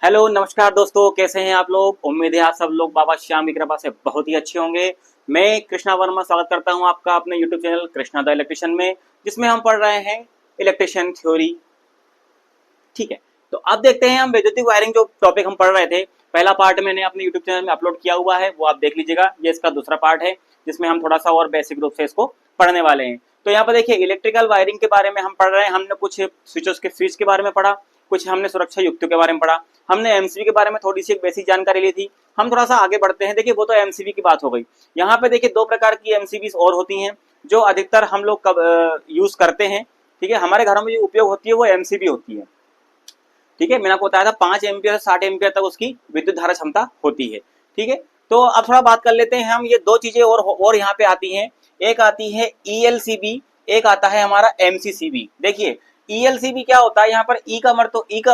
Hello नमस्कार दोस्तों, कैसे हैं आप लोग। उम्मीद है आप सब लोग बाबा श्याम की कृपा से बहुत ही अच्छे होंगे। मैं कृष्णा वर्मा स्वागत करता हूं आपका अपने YouTube channel Krishna the electrician में, जिसमें हम पढ़ रहे हैं इलेक्ट्रिशियन थ्योरी। ठीक है, तो अब देखते हैं हम वैद्युतिक वायरिंग जो टॉपिक हम पढ़ रहे थे। पहला पार्ट मैंने अपने यूट्यूब चैनल में अपलोड किया हुआ है, वो आप देख लीजिएगा। ये इसका दूसरा पार्ट है जिसमें हम थोड़ा सा और बेसिक रूप से इसको पढ़ने वाले हैं। तो यहाँ पर देखिए, इलेक्ट्रिकल वायरिंग के बारे में हम पढ़ रहे हैं। हमने कुछ स्विच के बारे में पढ़ा, कुछ हमने सुरक्षा युक्तियों के बारे में पढ़ा, हमने एमसीबी के बारे में थोड़ी सी एक बेसिक जानकारी ली थी। हम थोड़ा सा आगे बढ़ते हैं। देखिए, वो तो एमसीबी की बात हो गई। यहाँ पे देखिए दो प्रकार की एमसीबी और होती हैं जो अधिकतर हम लोग यूज करते हैं। ठीक है, हमारे घरों में जो उपयोग होती है वो एमसीबी होती है। ठीक है, मैंने आपको बताया था 5 एम्पियर से 60 एम्पियर तक उसकी विद्युत धारा क्षमता होती है। ठीक है, तो अब थोड़ा बात कर लेते हैं हम। ये दो चीजें और यहाँ पे आती हैं। एक आती है ईएलसीबी, एक आता है हमारा एमसीसीबी। देखिए, ईएलसीबी क्या होता है, यहाँ पर ई का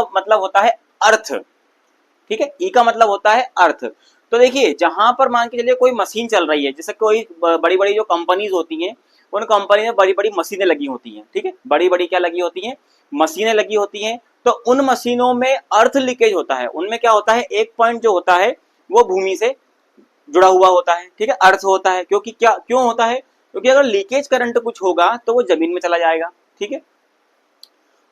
मतलब होता है अर्थ। ठीक है, ई का मतलब होता है अर्थ। तो देखिए, जहां पर मान के चलिए कोई मशीन चल रही है, जैसे कोई बड़ी बड़ी जो कंपनीज होती हैं, उन कंपनी में बड़ी बड़ी मशीनें लगी होती हैं। ठीक है, बड़ी बड़ी क्या लगी होती हैं, मशीनें लगी होती हैं। तो उन मशीनों में अर्थ लीकेज होता है। उनमें क्या होता है, एक पॉइंट जो होता है वो भूमि से जुड़ा हुआ होता है। ठीक है, अर्थ होता है। क्योंकि क्यों होता है, क्योंकि अगर लीकेज करंट कुछ होगा तो वो जमीन में चला जाएगा। ठीक है,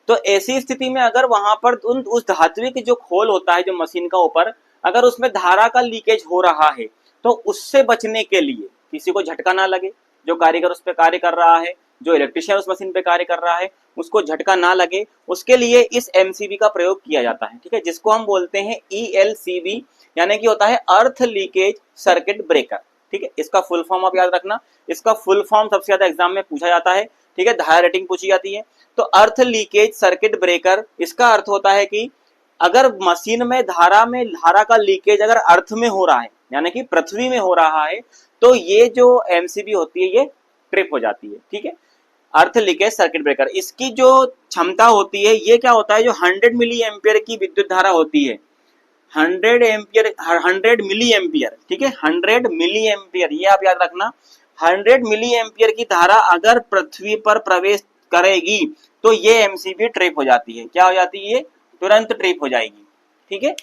तो ऐसी स्थिति में अगर वहां पर उस धात्विक जो खोल होता है जो मशीन का ऊपर, अगर उसमें धारा का लीकेज हो रहा है, तो उससे बचने के लिए, किसी को झटका ना लगे, जो कारीगर उस पर कार्य कर रहा है, जो इलेक्ट्रिशियन उस मशीन पे कार्य कर रहा है, उसको झटका ना लगे, उसके लिए इस एमसीबी का प्रयोग किया जाता है। ठीक है, जिसको हम बोलते हैं ईएलसीबी, यानी कि होता है अर्थ लीकेज सर्किट ब्रेकर। ठीक है, इसका फुल फॉर्म आप याद रखना। इसका फुल फॉर्म सबसे ज्यादा एग्जाम में पूछा जाता है। ठीक है, धारा रेटिंग पूछी जाती है। तो अर्थ लीकेज सर्किट ब्रेकर, इसका अर्थ होता है कि अगर मशीन में धारा का लीकेज अगर अर्थ में हो रहा है, यानी कि पृथ्वी में हो रहा है, तो ये जो एमसीबी होती है ये ट्रिप हो जाती है। ठीक है, अर्थ लीकेज सर्किट ब्रेकर, इसकी जो क्षमता होती है, ये क्या होता है, जो 100 मिली एम्पियर की विद्युत धारा होती है, 100 मिली एम्पियर। ठीक है, 100 मिली एम्पियर, ये आप याद रखना। 100 मिली एम्पियर की धारा अगर पृथ्वी पर प्रवेश करेगी तो ये एमसीबी ट्रिप हो जाती है। क्या हो जाती है, तुरंत ट्रिप हो जाएगी। ठीक है,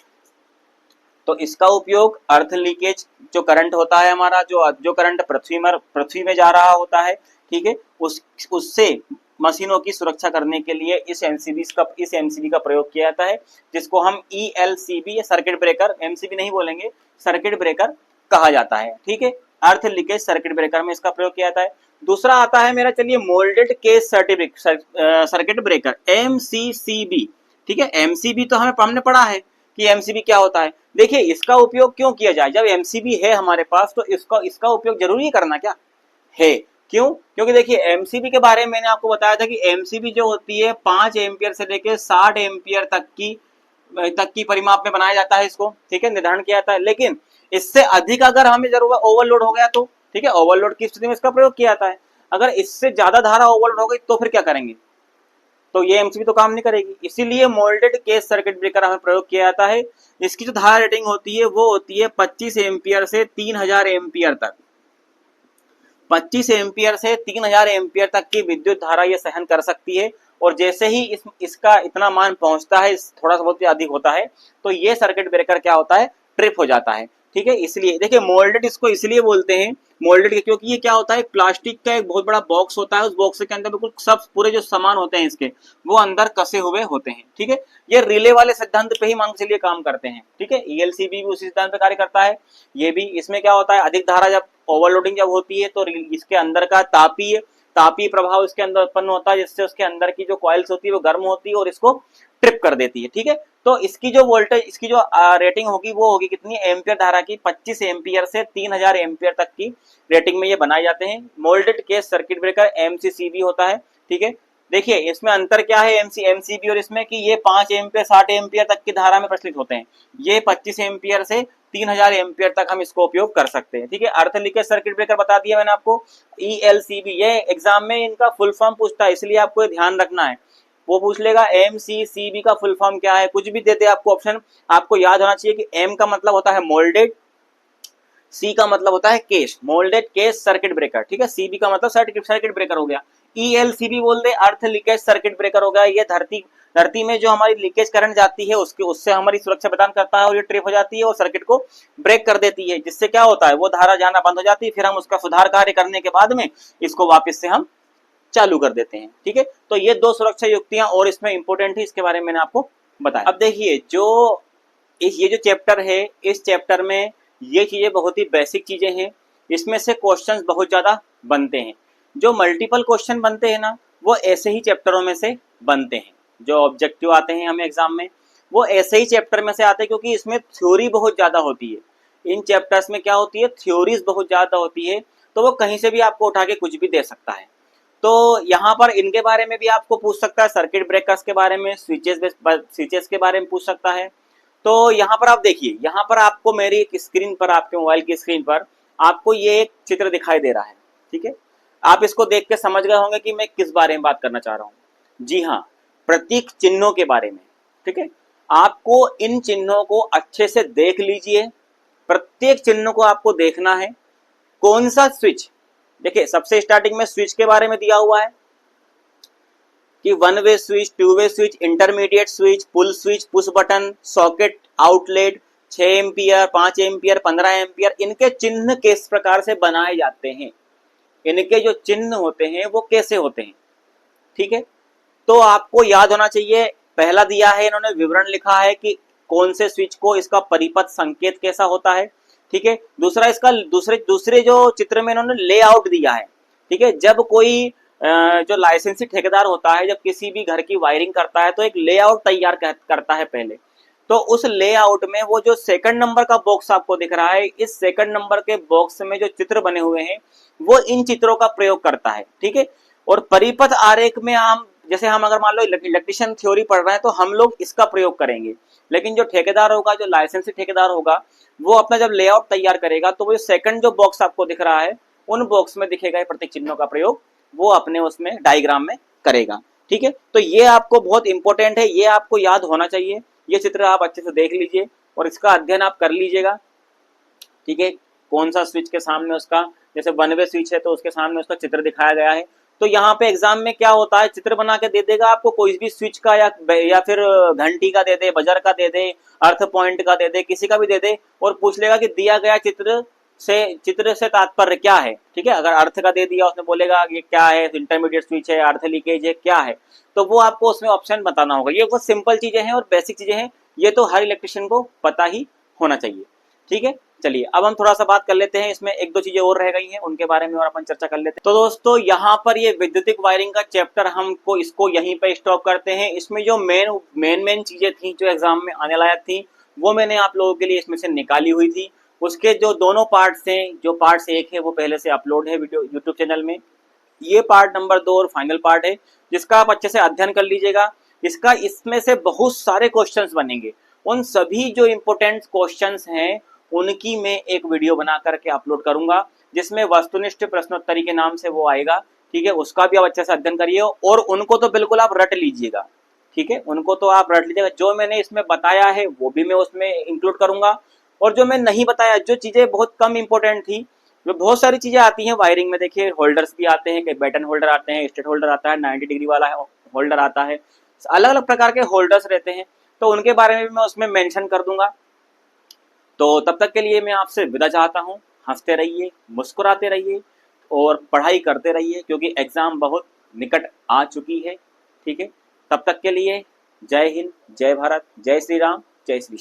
तो इसका उपयोग अर्थ लीकेज जो करंट होता है हमारा, जो करंट पृथ्वी में जा रहा होता है, ठीक है, उससे मशीनों की सुरक्षा करने के लिए इस एमसीबी का प्रयोग किया जाता है, जिसको हम ईएलसीबी या सर्किट ब्रेकर, एमसीबी नहीं बोलेंगे, सर्किट ब्रेकर कहा जाता है। ठीक है, अर्थ लीकेज सर्किट ब्रेकर में इसका प्रयोग किया जाता है। दूसरा आता है मेरा, चलिए, moulded case circuit breaker, MCCB. ठीक है, एमसीबी तो हमने पढ़ा है कि एमसीबी क्या होता है। देखिए, इसका उपयोग क्यों किया जाए, जब एमसीबी है हमारे पास तो इसका उपयोग जरूरी करना क्या है। क्यों, क्योंकि देखिए एमसीबी के बारे में मैंने आपको बताया था कि एमसीबी जो होती है 5 एम्पियर से लेकर 60 एम्पियर तक की परिमाप में बनाया जाता है इसको। ठीक है, निर्धारण किया जाता है। लेकिन इससे अधिक अगर हमें जरूरत ओवरलोड हो गया तो, ठीक है, ओवरलोड की स्थिति में इसका प्रयोग किया जाता है। अगर इससे ज्यादा धारा ओवरलोड हो गई तो फिर क्या करेंगे, तो ये एमसीबी तो काम नहीं करेगी। इसीलिए मोल्डेड केस सर्किट ब्रेकर हमें प्रयोग किया जाता है। इसकी जो धारा रेटिंग होती है वो होती है 25 एम्पियर से 3000 एम्पियर तक। 25 एम्पियर से 3000 एम्पियर तक की विद्युत धारा ये सहन कर सकती है। और जैसे ही इसका इतना मान पहुंचता है, थोड़ा सा बहुत अधिक होता है, तो ये सर्किट ब्रेकर क्या होता है, ट्रिप हो जाता है। ठीक है, इसलिए देखिए मोल्डेड इसको इसलिए बोलते हैं मोल्डेड, क्योंकि ये क्या होता है, प्लास्टिक का एक बहुत बड़ा बॉक्स होता है। उस बॉक्स के अंदर बिल्कुल सब पूरे जो सामान होते हैं इसके, वो अंदर कसे हुए होते हैं। ठीक है, ये रिले वाले सिद्धांत पे ही मान के चलिए काम करते हैं। ठीक है, ईएलसीबी भी उसी सिद्धांत पे कार्य करता है। ये भी, इसमें क्या होता है, अधिक धारा जब ओवरलोडिंग जब होती है तो इसके अंदर का तापीय प्रभाव इसके अंदर उत्पन्न होता है, जिससे उसके अंदर की जो कॉइल्स होती है वो गर्म होती है और इसको ट्रिप कर देती है। ठीक है, तो इसकी जो वोल्टेज, इसकी जो रेटिंग होगी वो होगी कितनी, एम्पियर धारा की 25 एम्पियर से 3000 एम्पियर तक की रेटिंग में ये बनाए जाते हैं। Moulded case circuit breaker MCCB होता है। ठीक है, देखिए इसमें अंतर क्या है एमसीबी और इसमें, कि ये 5 एम्पियर 60 एम्पियर तक की धारा में प्रचलित होते हैं। ये 25 एम्पियर से 3000 एम्पियर तक हम इसको उपयोग कर सकते हैं। ठीक है, अर्थ लीकेज सर्किट ब्रेकर बता दिया मैंने आपको। ईएलसीबी, ये एग्जाम में इनका फुल फॉर्म पूछता है, इसलिए आपको ध्यान रखना है। वो पूछ लेगा एमसीसीबी का फुल फॉर्म क्या है, कुछ भी देते आपको ऑप्शन, आपको याद होना चाहिए कि एम का मतलब होता है मोल्डेड, सी का मतलब होता है case, moulded case circuit breaker. ठीक है, सीबी का मतलब सर्किट ब्रेकर हो गया। ELCB बोल दे, अर्थ लीकेज सर्किट ब्रेकर हो गया, ये धरती में जो हमारी लीकेज करंट जाती है उससे हमारी सुरक्षा प्रदान करता है और ये ट्रिप हो जाती है और सर्किट को ब्रेक कर देती है, जिससे क्या होता है वो धारा जाना बंद हो जाती है, फिर हम उसका सुधार कार्य करने के बाद में इसको वापस से हम चालू कर देते हैं। ठीक है, तो ये 2 सुरक्षा युक्तियां और इसमें इंपॉर्टेंट है, इसके बारे में मैंने आपको बताया। अब देखिए ये जो चैप्टर है, इस चैप्टर में ये चीजें बहुत ही बेसिक चीजें हैं, इसमें से क्वेश्चंस बहुत ज्यादा बनते हैं। जो मल्टीपल क्वेश्चन बनते हैं ना, वो ऐसे ही चैप्टरों में से बनते हैं। जो ऑब्जेक्टिव आते हैं हमें एग्जाम में, वो ऐसे ही चैप्टर में से आते हैं, क्योंकि इसमें थ्योरी बहुत ज्यादा होती है। इन चैप्टर्स में क्या होती है, थ्योरीज बहुत ज्यादा होती है, तो वो कहीं से भी आपको उठा के कुछ भी दे सकता है। तो यहाँ पर इनके बारे में भी आपको पूछ सकता है, सर्किट ब्रेकर्स के बारे में, स्विचेस के बारे में पूछ सकता है। तो यहाँ पर आप देखिए, यहाँ पर आपको मेरी स्क्रीन पर, आपके मोबाइल की स्क्रीन पर आपको ये एक चित्र दिखाई दे रहा है। ठीक है, आप इसको देख के समझ गए होंगे कि मैं किस बारे में बात करना चाह रहा हूँ। जी हाँ, प्रतीक चिन्हों के बारे में। ठीक है, आपको इन चिन्हों को अच्छे से देख लीजिए, प्रत्येक चिन्ह को आपको देखना है। कौन सा स्विच, देखिए सबसे स्टार्टिंग में स्विच के बारे में दिया हुआ है कि 1 way switch, 2 way switch, intermediate switch, pull switch, push button, socket, outlet, 6 ampere, 5 ampere, 15 ampere, इनके चिन्ह किस प्रकार से बनाए जाते हैं, इनके जो चिन्ह होते हैं वो कैसे होते हैं। ठीक है, तो आपको याद होना चाहिए, पहला दिया है इन्होंने विवरण लिखा है कि कौन से स्विच को इसका परिपथ संकेत कैसा होता है। ठीक है, दूसरा इसका दूसरे जो चित्र में इन्होंने लेआउट दिया है। ठीक है, जब कोई जो लाइसेंसी ठेकेदार होता है, जब किसी भी घर की वायरिंग करता है तो एक लेआउट तैयार करता है पहले, तो उस लेआउट में वो जो सेकंड नंबर का बॉक्स आपको दिख रहा है, इस सेकंड नंबर के बॉक्स में जो चित्र बने हुए हैं वो इन चित्रों का प्रयोग करता है। ठीक है, और परिपथ आरेख में जैसे हम अगर मान लो इलेक्ट्रिशियन थ्योरी पढ़ रहे हैं तो हम लोग इसका प्रयोग करेंगे, लेकिन जो ठेकेदार होगा, जो लाइसेंसी ठेकेदार होगा, वो अपना जब लेआउट तैयार करेगा तो वो सेकंड जो बॉक्स आपको दिख रहा है उन बॉक्स में दिखेगा प्रतीक चिन्हों का प्रयोग, वो अपने उसमें डायग्राम में करेगा। ठीक है, तो ये आपको बहुत इंपॉर्टेंट है, ये आपको याद होना चाहिए। ये चित्र आप अच्छे से देख लीजिए और इसका अध्ययन आप कर लीजिएगा। ठीक है, कौन सा स्विच के सामने उसका, जैसे 1 वे स्विच है तो उसके सामने उसका चित्र दिखाया गया है। तो यहाँ पे एग्जाम में क्या होता है, चित्र बना के दे देगा आपको, कोई भी स्विच का या फिर घंटी का दे दे, बजर का दे दे, अर्थ पॉइंट का दे दे, किसी का भी दे दे, और पूछ लेगा कि दिया गया चित्र से तात्पर्य क्या है। ठीक है, अगर अर्थ का दे दिया, उसने बोलेगा ये क्या है, इंटरमीडिएट स्विच है, अर्थ लीकेज है, क्या है, तो वो आपको उसमें ऑप्शन बताना होगा। ये बहुत सिंपल चीजें हैं और बेसिक चीजें हैं, ये तो हर इलेक्ट्रिशियन को पता ही होना चाहिए। ठीक है, चलिए अब हम थोड़ा सा बात कर लेते हैं, इसमें 1-2 चीजें और रह गई हैं, उनके बारे में और अपन चर्चा कर लेते हैं। तो दोस्तों यहाँ पर ये विद्युतिक वायरिंग का चैप्टर हमको इसको यहीं पे स्टॉप करते हैं। इसमें जो मेन चीजें थी जो एग्जाम में आने लायक थी, वो मैंने आप लोगों के लिए इसमें से निकाली हुई थी। उसके जो दोनों पार्ट्स हैं, जो पार्ट्स 1 है वो पहले से अपलोड है वीडियो यूट्यूब चैनल में, ये पार्ट नंबर 2 और फाइनल पार्ट है, जिसका आप अच्छे से अध्ययन कर लीजिएगा। इसमें से बहुत सारे क्वेश्चंस बनेंगे, उन सभी जो इम्पोर्टेंट क्वेश्चंस हैं उनकी मैं एक वीडियो बना करके अपलोड करूंगा, जिसमें वस्तुनिष्ठ प्रश्नोत्तरी के नाम से वो आएगा। ठीक है, उसका भी आप अच्छे से अध्ययन करिए और उनको तो बिल्कुल आप रट लीजिएगा। ठीक है, उनको तो आप रट लीजिएगा, जो मैंने इसमें बताया है वो भी मैं उसमें इंक्लूड करूंगा, और जो मैं नहीं बताया, जो चीजें बहुत कम इंपॉर्टेंट थी, जो बहुत सारी चीजें आती हैं वायरिंग में, देखिए होल्डर्स भी आते हैं, बैटन होल्डर आते हैं, स्टेट होल्डर आता है, 90 डिग्री वाला होल्डर आता है, अलग अलग प्रकार के होल्डर्स रहते हैं, तो उनके बारे में भी मैं उसमें मेंशन कर दूंगा। तो तब तक के लिए मैं आपसे विदा चाहता हूँ। हंसते रहिए, मुस्कुराते रहिए और पढ़ाई करते रहिए, क्योंकि एग्जाम बहुत निकट आ चुकी है। ठीक है, तब तक के लिए जय हिंद, जय भारत, जय श्री राम, जय श्री